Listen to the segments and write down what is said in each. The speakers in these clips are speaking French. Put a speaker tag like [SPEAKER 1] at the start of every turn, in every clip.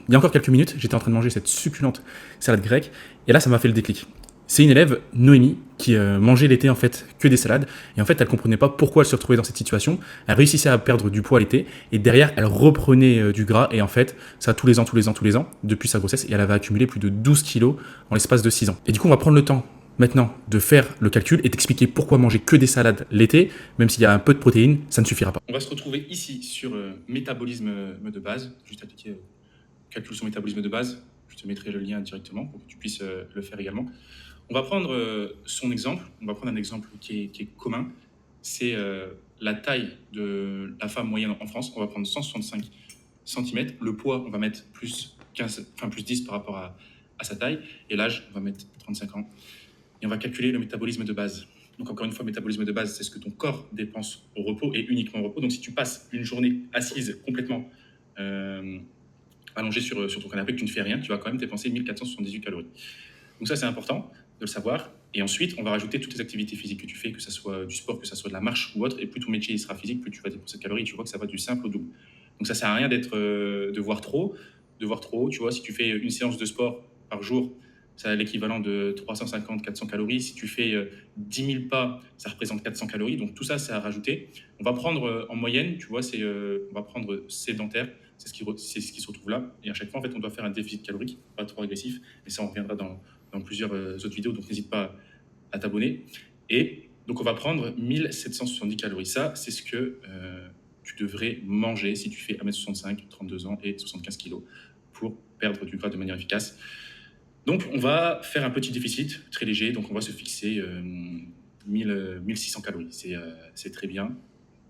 [SPEAKER 1] Il y a encore quelques minutes, j'étais en train de manger cette succulente salade grecque, et là, ça m'a fait le déclic. C'est une élève, Noémie, qui mangeait l'été en fait que des salades, et en fait, elle comprenait pas pourquoi elle se retrouvait dans cette situation. Elle réussissait à perdre du poids l'été, et derrière, elle reprenait du gras, et en fait, ça tous les ans, depuis sa grossesse, et elle avait accumulé plus de 12 kilos en l'espace de 6 ans. Et du coup, on va prendre le temps maintenant de faire le calcul et d'expliquer pourquoi manger que des salades l'été, même s'il y a un peu de protéines, ça ne suffira pas. On va se retrouver ici sur métabolisme de base, juste à cliquer calcul sur métabolisme de base, je te mettrai le lien directement pour que tu puisses le faire également. On va prendre son exemple, on va prendre un exemple qui est commun, c'est la taille de la femme moyenne en France, on va prendre 165 cm, le poids on va mettre plus 15, enfin plus 10 par rapport à sa taille, et l'âge on va mettre 35 ans, et on va calculer le métabolisme de base. Donc encore une fois, métabolisme de base, c'est ce que ton corps dépense au repos et uniquement au repos. Donc si tu passes une journée assise complètement allongé sur ton canapé, que tu ne fais rien, tu vas quand même dépenser 1478 calories. Donc ça, c'est important de le savoir. Et ensuite, on va rajouter toutes les activités physiques que tu fais, que ce soit du sport, que ce soit de la marche ou autre. Et plus ton métier il sera physique, plus tu vas dépenser de calories. Tu vois que ça va du simple au double. Donc ça sert à rien de voir trop. Tu vois, si tu fais une séance de sport par jour, ça a l'équivalent de 350-400 calories. Si tu fais 10 000 pas, ça représente 400 calories. Donc tout ça, c'est à rajouter. On va prendre en moyenne, tu vois, on va prendre sédentaire. C'est ce qui se retrouve là. Et à chaque fois, en fait, on doit faire un déficit calorique, pas trop agressif. Mais ça, on reviendra dans plusieurs autres vidéos. Donc n'hésite pas à t'abonner. Et donc, on va prendre 1770 calories. Ça, c'est ce que tu devrais manger si tu fais 1m65, 32 ans et 75 kg pour perdre du gras de manière efficace. Donc, on va faire un petit déficit très léger. Donc, on va se fixer 1600 calories. C'est très bien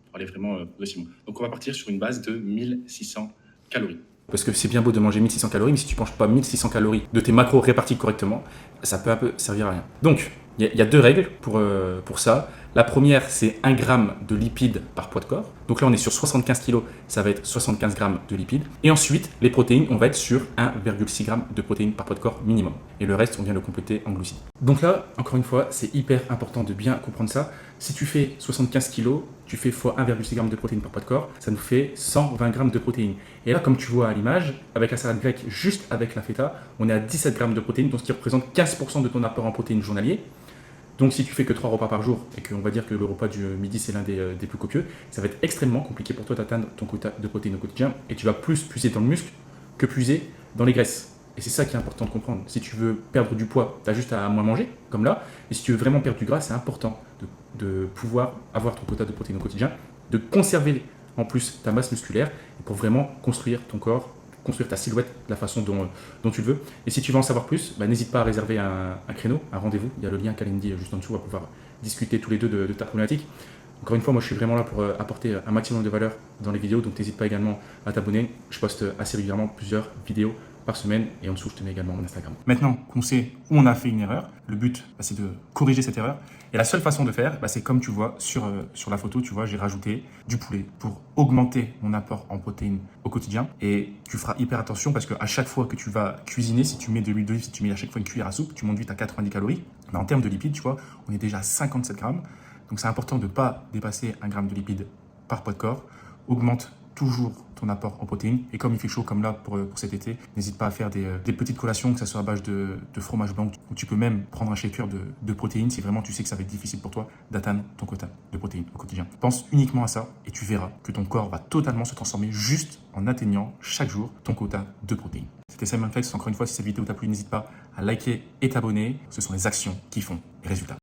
[SPEAKER 1] pour aller vraiment progressivement. Donc, on va partir sur une base de 1600 calories. Parce que c'est bien beau de manger 1600 calories, mais si tu ne manges pas 1600 calories de tes macros répartis correctement, ça peut un peu servir à rien. Donc, il y a deux règles pour ça. La première, c'est 1 g de lipides par poids de corps. Donc là, on est sur 75 kg, ça va être 75 g de lipides. Et ensuite, les protéines, on va être sur 1,6 g de protéines par poids de corps minimum. Et le reste, on vient le compléter en glucides. Donc là, encore une fois, c'est hyper important de bien comprendre ça. Si tu fais 75 kg, tu fais x 1,6 g de protéines par poids de corps, ça nous fait 120 g de protéines. Et là, comme tu vois à l'image, avec la salade grecque, juste avec la feta, on est à 17 g de protéines, donc ce qui représente 15% de ton apport en protéines journalier. Donc si tu fais que 3 repas par jour et qu'on va dire que le repas du midi c'est l'un des plus copieux, ça va être extrêmement compliqué pour toi d'atteindre ton quota de protéines au quotidien et tu vas plus puiser dans le muscle que puiser dans les graisses. Et c'est ça qui est important de comprendre. Si tu veux perdre du poids, tu as juste à moins manger, comme là. Et si tu veux vraiment perdre du gras, c'est important de pouvoir avoir ton quota de protéines au quotidien, de conserver en plus ta masse musculaire pour vraiment construire ton corps, construire ta silhouette de la façon dont tu le veux. Et si tu veux en savoir plus, n'hésite pas à réserver un créneau, un rendez-vous. Il y a le lien Calendly juste en dessous, on va pouvoir discuter tous les deux de ta problématique. Encore une fois, moi je suis vraiment là pour apporter un maximum de valeur dans les vidéos, donc n'hésite pas également à t'abonner. Je poste assez régulièrement plusieurs vidéos par semaine et en dessous je te mets également mon Instagram. Maintenant qu'on sait où on a fait une erreur, le but c'est de corriger cette erreur. Et la seule façon de faire, c'est comme tu vois sur la photo, tu vois, j'ai rajouté du poulet pour augmenter mon apport en protéines au quotidien. Et tu feras hyper attention parce qu'à chaque fois que tu vas cuisiner, si tu mets de l'huile d'olive, si tu mets à chaque fois une cuillère à soupe, tu montes vite à 90 calories. Mais en termes de lipides, tu vois, on est déjà à 57 grammes. Donc c'est important de ne pas dépasser 1 gramme de lipides par poids de corps. Augmente toujours ton apport en protéines. Et comme il fait chaud comme là pour cet été, n'hésite pas à faire des petites collations, que ce soit à base de fromage blanc, ou tu peux même prendre un shaker de protéines si vraiment tu sais que ça va être difficile pour toi d'atteindre ton quota de protéines au quotidien. Pense uniquement à ça et tu verras que ton corps va totalement se transformer juste en atteignant chaque jour ton quota de protéines. C'était Simon Flex. Encore une fois, si cette vidéo t'a plu, n'hésite pas à liker et t'abonner. Ce sont les actions qui font les résultats.